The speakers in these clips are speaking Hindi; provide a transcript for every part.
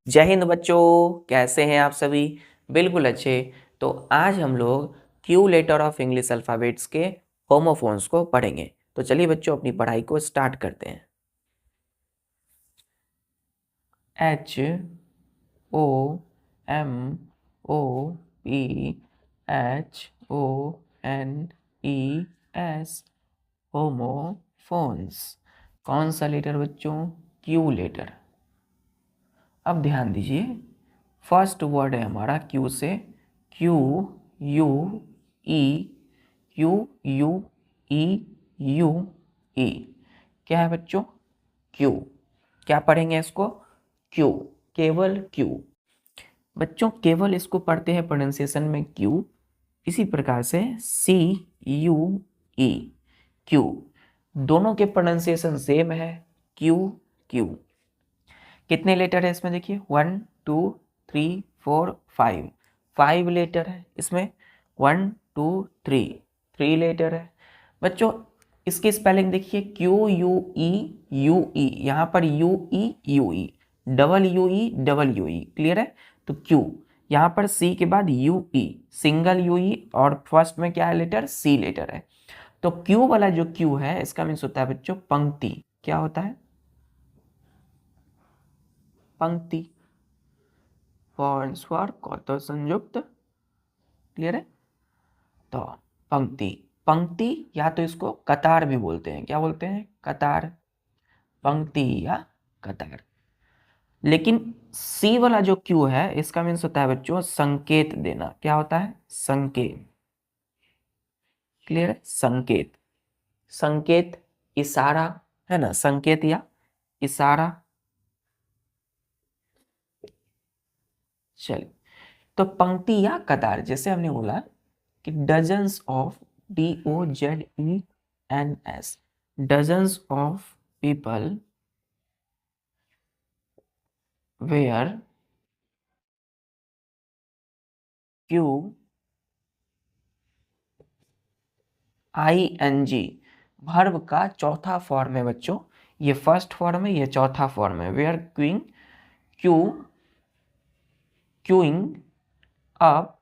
जय हिंद बच्चों, कैसे हैं आप सभी? बिल्कुल अच्छे। तो आज हम लोग Q letter of English alphabets के होमोफोन्स को पढ़ेंगे। तो चलिए बच्चों अपनी पढ़ाई को स्टार्ट करते हैं। H O M O P H O N E S homophones. कौन सा लेटर बच्चों? Q letter. अब ध्यान दीजिए, फर्स्ट वर्ड है हमारा क्यू से, Q U E, Q U E, U E. क्या है बच्चों? क्यू। क्या पढ़ेंगे इसको? क्यू, केवल क्यू। बच्चों केवल इसको पढ़ते हैं प्रोनाउंसिएशन में क्यू। इसी प्रकार से सी यू ई, क्यू, दोनों के प्रोनाउंसिएशन सेम है, क्यू क्यू। कितने लेटर है इसमें? देखिए 1 2 3 4 5, 5 लेटर है इसमें। 1 2 3 लेटर है बच्चों। इसकी स्पेलिंग देखिए, क्यू यू ई यू ई, यहाँ पर you E double U E, clear है? तो क्यू, यहाँ पर सी के बाद यू ई, सिंगल यू ई, और फर्स्ट में क्या है लेटर? सी लेटर है। तो क्यू वाला जो क्यू है इसका मीन्स होता है बच्चों पंक्ति। क्या होता है? पंक्ति। स्वर कौत संयुक्त, क्लियर है? तो पंक्ति, पंक्ति या तो इसको कतार भी बोलते हैं। क्या बोलते हैं? कतार, पंक्ति या कतार। लेकिन सी वाला जो क्यू है इसका मीन्स होता है बच्चों संकेत देना। क्या होता है? संकेत, क्लियर है? संकेत, संकेत, इशारा, है ना? संकेत या इशारा। चलिए, तो पंक्ति या कतार, जैसे हमने बोला कि dozens of, DOZENS, dozens of people were queue ING, verb का चौथा फॉर्म है बच्चों। ये फर्स्ट फॉर्म है, ये चौथा फॉर्म है। Were queuing, queue, queuing up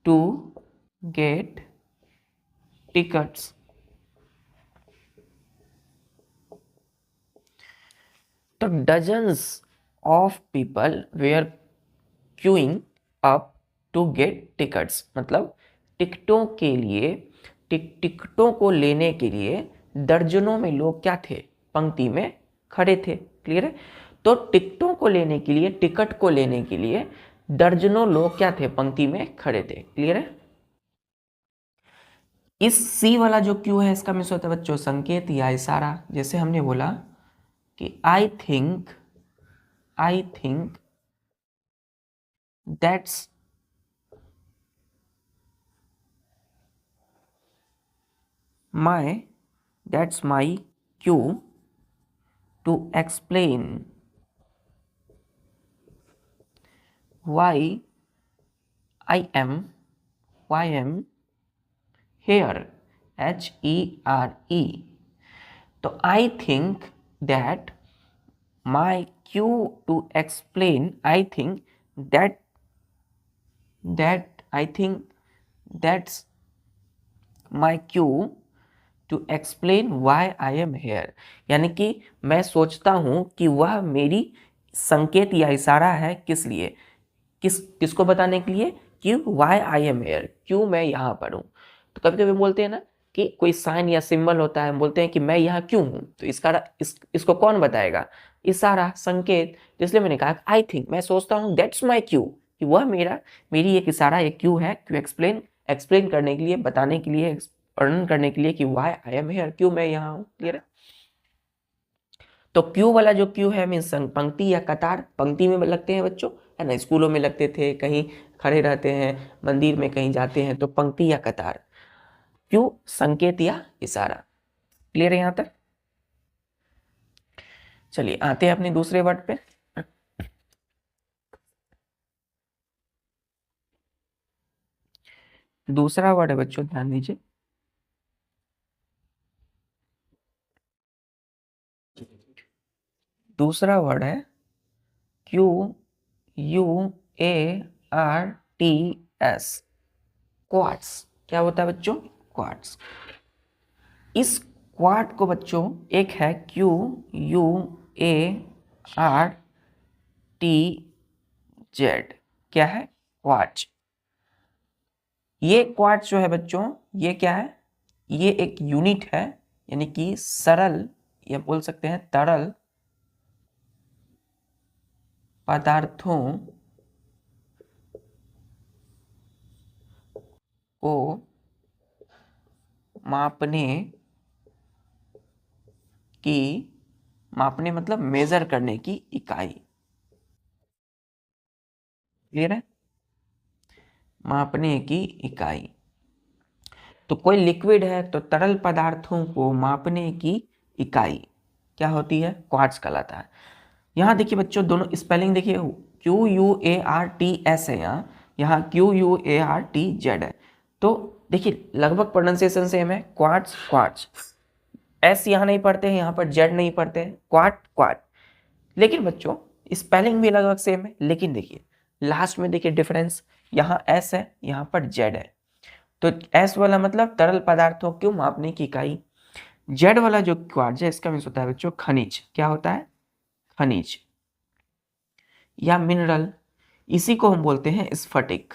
to get tickets. तो dozens of people were queuing up to get tickets, मतलब टिकटों के लिए, टिकटों को लेने के लिए दर्जनों में लोग क्या थे? पंक्ति में खड़े थे, क्लियर है? तो टिकटों को लेने के लिए, टिकट को लेने के लिए दर्जनों लोग क्या थे? पंक्ति में खड़े थे, क्लियर है? इस सी वाला जो क्यू है इसका मीन्स होता है बच्चों संकेत या इशारा। जैसे हमने बोला कि I think that's my that's my cue to explain why I am here, HERE। तो I think that my cue to explain, I think that's my cue to explain why I am here. यानी कि मैं सोचता हूं कि वह मेरी संकेत या इशारा है, किस लिए? किसको बताने के लिए? कि वाई आई एम हेयर, क्यों मैं यहाँ पर हूँ। तो कभी कभी बोलते हैं ना कि कोई साइन या सिंबल होता है, हम बोलते हैं कि मैं यहाँ क्यों हूँ, तो इसको कौन बताएगा? इशारा, संकेत। तो इसलिए मैंने कहा आई थिंक, मैं सोचता हूँ, दैट्स माई क्यू, कि वह मेरी एक इशारा, एक क्यू है, क्यू एक्सप्लेन करने के लिए, बताने के लिए, वर्णन करने के लिए कि वाई आई एम हेयर, क्यों मैं यहाँ हूँ, क्लियर है? तो क्यू वाला जो क्यू है मीन्स पंक्ति या कतार। पंक्ति में लगते हैं बच्चों, है ना? स्कूलों में लगते थे, कहीं खड़े रहते हैं, मंदिर में कहीं जाते हैं, तो पंक्ति या कतार। क्यू संकेत या इशारा, क्लियर है यहाँ तक? चलिए आते हैं अपने दूसरे वर्ड पे। दूसरा वर्ड है बच्चों, ध्यान दीजिए, दूसरा वर्ड है Q U A R T S, quartz. क्या होता है बच्चों? क्वार्ट्स। इस क्वार्ट को बच्चों, एक है Q U A R T Z, क्या है? क्वार्ट्ज। ये क्वार्ट्ज जो है बच्चों, ये क्या है? ये एक यूनिट है, यानी कि सरल, या बोल सकते हैं तरल पदार्थों को मापने की, मापने मतलब मेजर करने की इकाई। क्लियर है? मापने की इकाई। तो कोई लिक्विड है तो तरल पदार्थों को मापने की इकाई क्या होती है? क्वार्ट्ज कहलाता है। यहाँ देखिए बच्चों, दोनों स्पेलिंग देखिए, Q U A R T S है यहाँ, यहाँ Q U A R T Z है। तो देखिए लगभग प्रोनाउंसिएशन सेम है, क्वार्ट्ज क्वार्ट्ज। एस यहाँ नहीं पढ़ते हैं, यहाँ पर जेड नहीं पढ़ते हैं, क्वार्ट क्वार्ट। लेकिन बच्चों स्पेलिंग भी लगभग सेम है, लेकिन देखिए लास्ट में देखिए डिफरेंस, यहाँ एस है, यहाँ पर जेड है। तो एस वाला मतलब तरल पदार्थों को मापने की इकाई, जेड वाला जो क्वार्ट्ज है इसका मीन्स होता है बच्चों खनिज। क्या होता है? खनिज या मिनरल। इसी को हम बोलते हैं स्फटिक।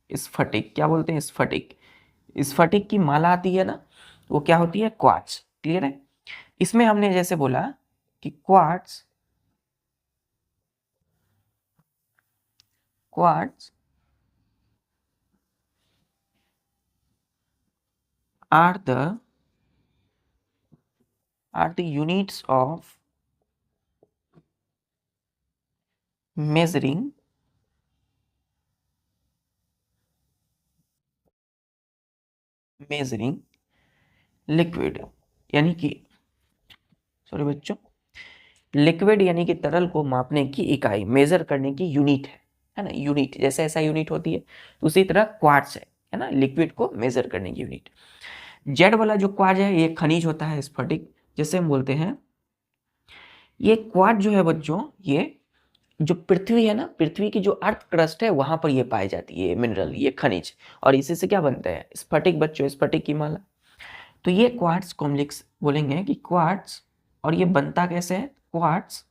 स्फटिक क्या बोलते हैं? स्फटिक। स्फटिक की माला आती है ना, वो क्या होती है? क्वार्ट्ज। क्लियर है? इसमें हमने जैसे बोला कि quartz, quartz are the units of measuring liquid, यानी कि सॉरी बच्चों, लिक्विड यानी कि तरल को मापने की इकाई, मेजर करने की यूनिट है ना? यूनिट जैसे ऐसा यूनिट होती है, तो उसी तरह क्वार्ट्ज है ना, लिक्विड को मेजर करने की यूनिट। जेड वाला जो क्वार्ट्ज है ये खनिज होता है, स्फटिक, जैसे हम बोलते हैं। ये क्वार्ट्ज जो है बच्चों, ये जो पृथ्वी है ना, पृथ्वी की जो अर्थ क्रस्ट है वहां पर ये पाई जाती है, मिनरल, ये खनिज। और इसी से क्या बनता है? स्फटिक बच्चों, स्फटिक की माला। तो ये क्वार्ट्ज को हम लिख बोलेंगे कि क्वार्ट्ज, और ये बनता कैसे है? Quartz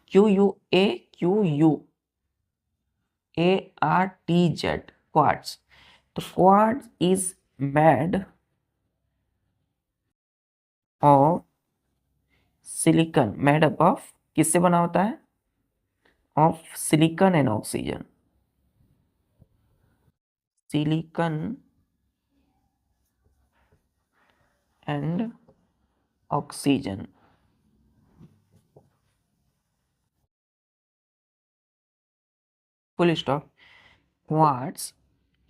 Q U A R T Z, quartz. तो quartz is made of silicon, made up of, किससे बना होता है? Of silicon and oxygen. Silicon and oxygen. Full stop. Quartz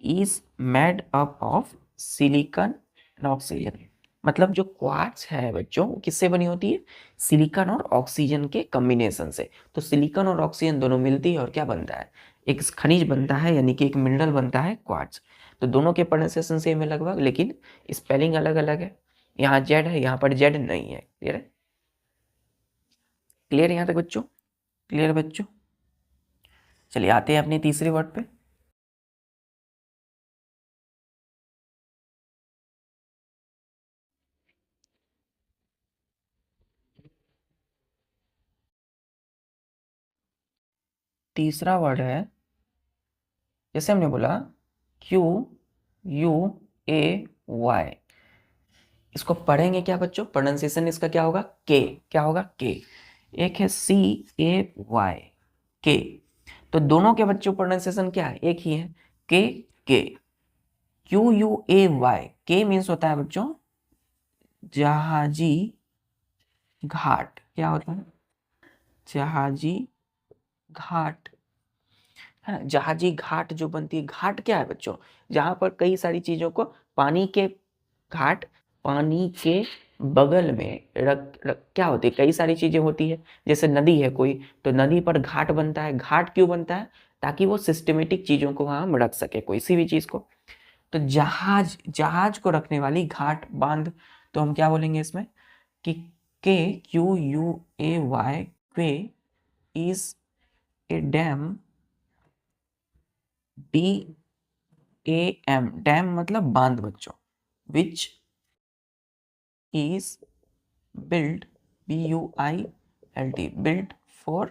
is made up of silicon and oxygen. मतलब जो क्वार्ट्ज है बच्चों, वो किससे बनी होती है? सिलिकॉन और ऑक्सीजन के कॉम्बिनेशन से। तो सिलिकॉन और ऑक्सीजन दोनों मिलती है और क्या बनता है? एक खनिज बनता है, यानी कि एक मिनरल बनता है, क्वार्ट्ज। तो दोनों के प्रोनाउंसिएशन सेम है लगभग, लेकिन स्पेलिंग अलग अलग है। यहाँ जेड है, यहाँ पर जेड नहीं है। क्लियर है? क्लियर यहाँ तक बच्चों? क्लियर बच्चों? चलिए आते हैं अपने तीसरे वर्ड पे। तीसरा वर्ड है, जैसे हमने बोला क्यू यू ए वाई, इसको पढ़ेंगे क्या बच्चों? प्रोनाउंसिएशन इसका क्या होगा? के। क्या होगा? के। एक है सी ए वाई, के। तो दोनों के बच्चों प्रोनाउंसिएशन क्या है? एक ही है, के के। क्यू यू ए वाई, के मीन्स होता है बच्चों जहाजी घाट। क्या होता है? जहाजी घाट, है ना? जहाजी घाट जो बनती है, घाट क्या है बच्चों? जहां पर कई सारी चीजों को, पानी के घाट, पानी के बगल में रख क्या होती है? कई सारी चीजें होती है, जैसे नदी है कोई, तो नदी पर घाट बनता है। घाट क्यों बनता है? ताकि वो सिस्टमेटिक चीजों को वहां रख सके, कोई सी भी चीज को। तो जहाज, जहाज को रखने वाली घाट, बांध। तो हम क्या बोलेंगे इसमें कि के, क्यू यू ए वाई, के is a dam, DAM, dam मतलब बांध बच्चों, which is built, BUILT, built for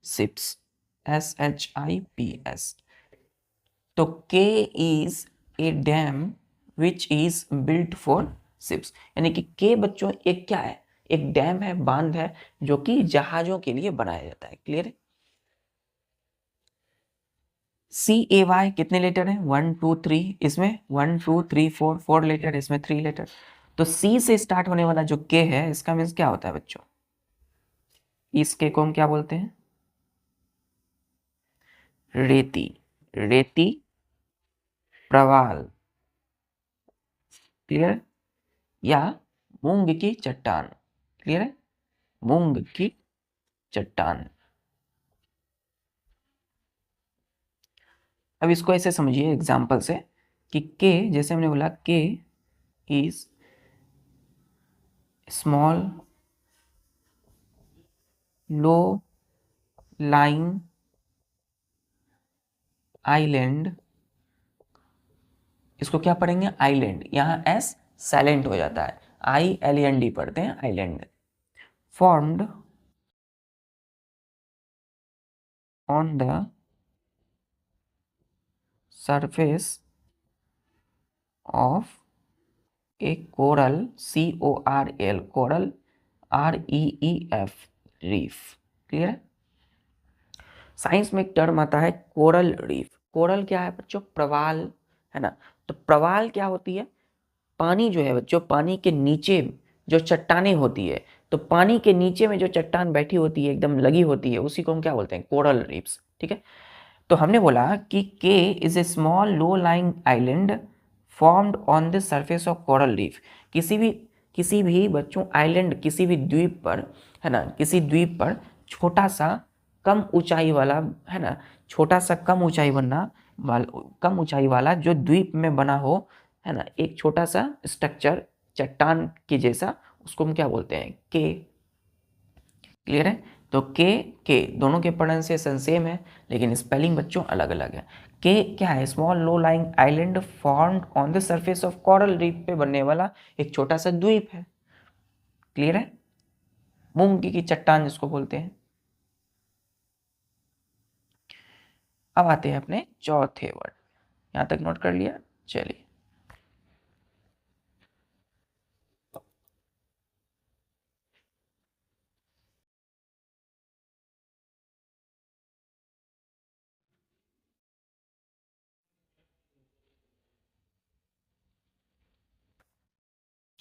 ships, SHIPS. तो K is a dam which is built for ships, यानी कि K बच्चों एक क्या है, एक डैम है, बांध है जो कि जहाजों के लिए बनाया जाता है। क्लियर है? CAY कितने लेटर हैं? 1 2 3, इसमें 1 2 3 4 लेटर, इसमें 3 लेटर। तो C से स्टार्ट होने वाला जो K है, इसका मीन्स क्या होता है बच्चों? इस K को हम क्या बोलते हैं? रेती, रेती प्रवाल। क्लियर? या मूंग की चट्टान। क्लियर है? मूंग की चट्टान। अब इसको ऐसे समझिए एग्जाम्पल से कि के, जैसे हमने बोला के is small low lying island, इसको क्या पढ़ेंगे? आइलैंड। यहां एस साइलेंट हो जाता है, ILAND पढ़ते हैं, island. Formed on the surface of A coral, CORAL, coral, REEF, reef. Clear है? साइंस में एक टर्म आता है कोरल रीफ। कोरल क्या है बच्चों? प्रवाल, है ना? तो प्रवाल क्या होती है? पानी जो है बच्चों, पानी के नीचे जो चट्टानें होती है, तो पानी के नीचे में जो चट्टान बैठी होती है, एकदम लगी होती है, उसी को हम क्या बोलते हैं? Coral reefs. ठीक है? तो हमने बोला कि के is a small low lying island formed on the surface of coral reef. किसी भी बच्चों आइलैंड, किसी भी द्वीप पर, है ना, किसी द्वीप पर छोटा सा कम ऊंचाई वाला, है ना, छोटा सा कम ऊंचाई वाला जो द्वीप में बना हो, है ना, एक छोटा सा स्ट्रक्चर चट्टान के जैसा, उसको हम क्या बोलते हैं? के। क्लियर है? तो के दोनों के प्रोनाउंसिएशन सेम है, लेकिन स्पेलिंग बच्चों अलग अलग है। के क्या है? Small low lying island formed on the surface of coral reef पे बनने वाला एक छोटा सा द्वीप है। क्लियर है? मूंग की चट्टान जिसको बोलते हैं। अब आते हैं अपने चौथे वर्ड। यहां तक नोट कर लिया? चलिए,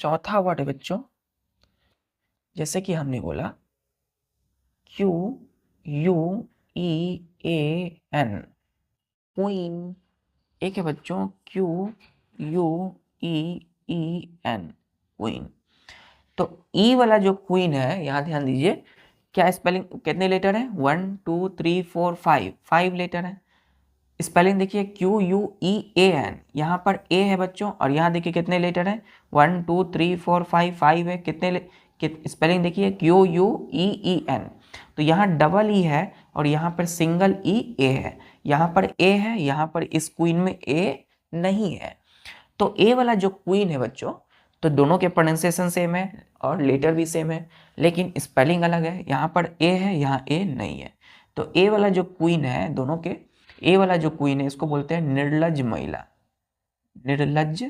चौथा वर्ड है बच्चों, जैसे कि हमने बोला QUEAN, क्वीन। एक है बच्चों QUEEN, क्वीन। तो ई वाला जो क्वीन है, यहां ध्यान दीजिए, क्या स्पेलिंग, कितने लेटर है? 1 2 3 4 5, 5 लेटर है। स्पेलिंग देखिए QUEAN, यहाँ पर ए है बच्चों, और यहाँ देखिए कितने लेटर है? 1 2 3 4 5, 5 है। स्पेलिंग देखिए QUEEN। तो यहाँ डबल ई है और यहाँ पर सिंगल ई ए है। यहाँ पर ए है, यहाँ पर इस क्वीन में ए नहीं है। तो ए वाला जो क्वीन है बच्चों, तो दोनों के प्रोनाउंसिएशन सेम है और लेटर भी सेम है, लेकिन स्पेलिंग अलग है। यहाँ पर ए है, यहाँ ए नहीं है। तो ए वाला जो क्वीन है, दोनों के ए वाला जो क्वीन है, इसको बोलते हैं निर्लज महिला। निर्लज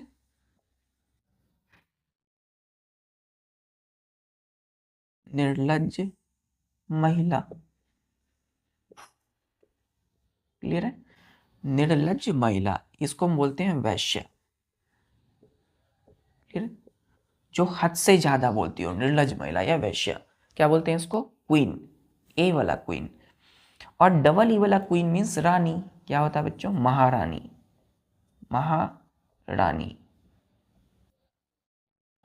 निर्लज महिला। क्लियर है? निर्लज महिला, इसको हम बोलते हैं वैश्य। क्लियर? जो हद से ज्यादा बोलती हो, निर्लज महिला या वैश्य, क्या बोलते हैं इसको? क्वीन। ए वाला क्वीन। और डबल ई वाला क्वीन मीन्स रानी। क्या होता है बच्चों? महारानी। महारानी,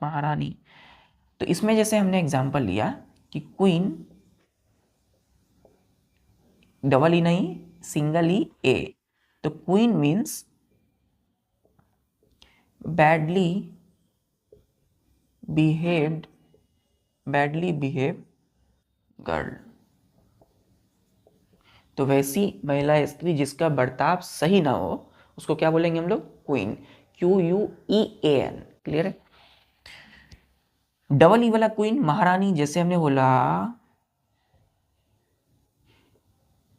महारानी। तो इसमें जैसे हमने एग्जांपल लिया कि क्वीन, डबल ई नहीं, सिंगल ई ए। तो queen means badly behaved, badly behave girl. तो वैसी महिला स्त्री जिसका बर्ताव सही ना हो उसको क्या बोलेंगे हम लोग? क्वीन। QUEAN। क्लियर है? डबल ई वाला क्वीन महारानी, जैसे हमने बोला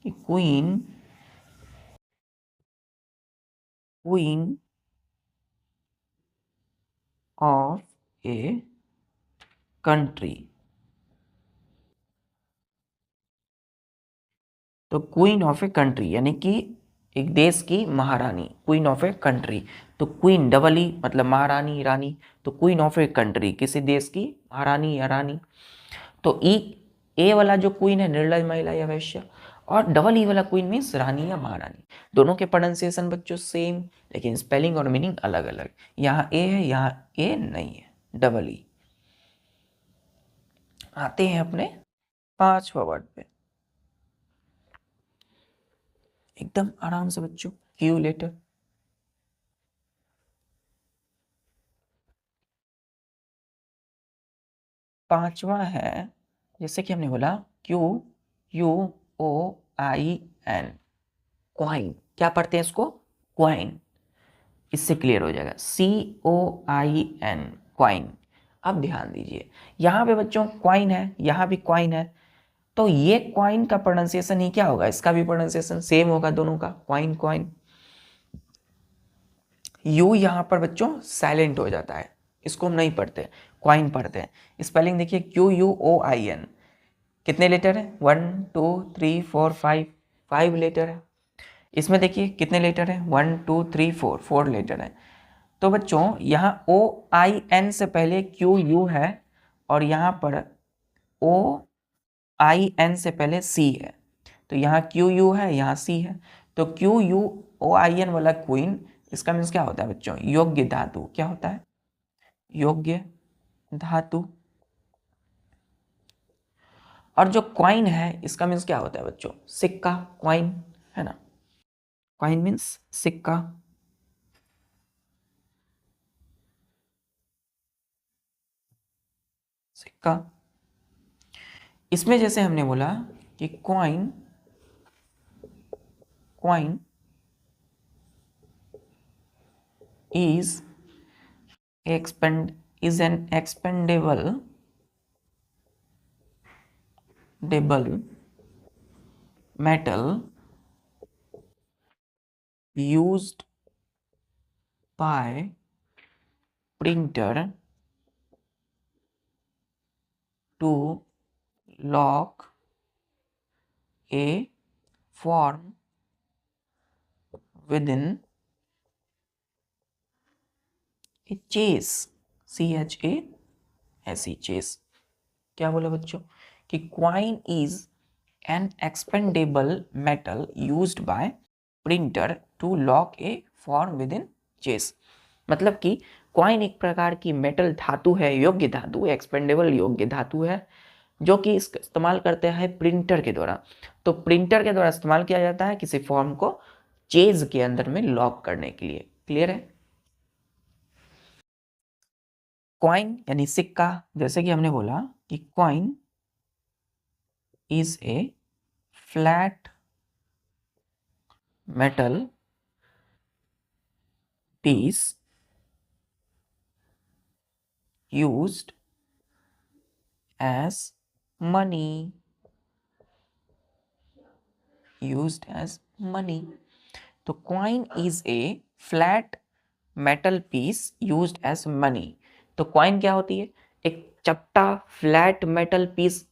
कि क्वीन ऑफ ए कंट्री, तो क्वीन ऑफ ए कंट्री यानी कि एक देश की महारानी, क्वीन ऑफ ए कंट्री। तो क्वीन डबल ई मतलब महारानी, रानी, तो क्वीन ऑफ ए कंट्री किसी देश की महारानी या रानी। तो ए वाला जो क्वीन है निर्लज महिला या वैश्य, और डबल ई वाला क्वीन मीन्स रानी या महारानी। दोनों के प्रोनाउंसिएशन बच्चों सेम, लेकिन स्पेलिंग और मीनिंग अलग अलग। यहाँ ए है, यहाँ ए नहीं है, डबल ई। आते हैं अपने 5वां वर्ड पे, एकदम आराम से बच्चों। क्यू लेटर, पांचवा है, जैसे कि हमने बोला QUOIN, क्वाइन। क्या पढ़ते हैं इसको? क्वाइन। इससे क्लियर हो जाएगा, COIN, क्वाइन। अब ध्यान दीजिए, यहाँ पे बच्चों क्वाइन है, यहाँ भी क्वाइन है, तो ये क्वाइन का प्रोनाउंसिएशन ही क्या होगा? इसका भी प्रोनाउंसिएशन सेम होगा दोनों का, क्वाइन क्वाइन। यू यहाँ पर बच्चों साइलेंट हो जाता है, इसको हम नहीं पढ़ते, क्वाइन पढ़ते हैं। स्पेलिंग देखिए, QUOIN। कितने लेटर है? 1 2 3 4 5, 5 लेटर है। इसमें देखिए कितने लेटर है? 1 2 3 4, 4 लेटर है। तो बच्चों यहाँ OIN से पहले QU है, और यहाँ पर OIN से पहले C है। तो यहाँ QU है, यहाँ C है, तो QUOIN वाला क्वीन, इसका मीन्स क्या होता है बच्चों? योग्य धातु। क्या होता है? योग्य धातु। और जो क्वाइन है इसका मीन्स क्या होता है बच्चों? सिक्का, क्वाइन है ना, क्वाइन मीन्स सिक्का। सिक्का। इसमें जैसे हमने बोला कि coin is an expendable metal used by printer to lock a form within a chase, CHASE, chase। क्या बोला बच्चों? कि quoin is an expendable metal used by printer to lock a form within chase. मतलब कि क्वाइन एक प्रकार की मेटल धातु है, योग्य धातु, एक्सपेंडेबल योग्य धातु है, जो कि इसका इस्तेमाल करते हैं प्रिंटर के द्वारा। तो प्रिंटर के द्वारा इस्तेमाल किया जाता है किसी फॉर्म को चेज के अंदर में लॉक करने के लिए। क्लियर है? क्वाइन यानी सिक्का, जैसे कि हमने बोला कि quoin is a flat metal piece used as money, तो coin is a flat metal piece used as money। तो coin क्या होती है? एक चपटा फ्लैट मेटल पीस,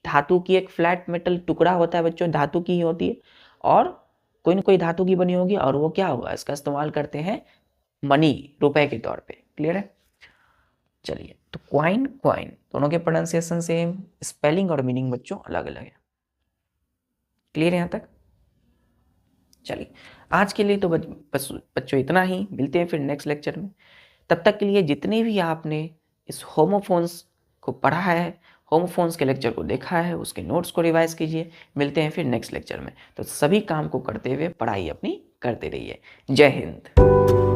धातु की एक फ्लैट मेटल टुकड़ा होता है बच्चों, धातु की ही होती है, और कोई ना कोई धातु की बनी होगी, और वो क्या होगा? इसका इस्तेमाल करते हैं मनी, रुपए के तौर पे। क्लियर है? चलिए, तो क्वाइन दोनों के प्रोनाउंसिएशन सेम, स्पेलिंग और मीनिंग बच्चों अलग अलग है। क्लियर है यहाँ तक? चलिए, आज के लिए तो बस बच्चों इतना ही। मिलते हैं फिर नेक्स्ट लेक्चर में। तब तक के लिए जितने भी आपने इस होमोफोन्स को पढ़ा है, होमोफोन्स के लेक्चर को देखा है, उसके नोट्स को रिवाइज कीजिए। मिलते हैं फिर नेक्स्ट लेक्चर में। तो सभी काम को करते हुए पढ़ाई अपनी करते रहिए। जय हिंद।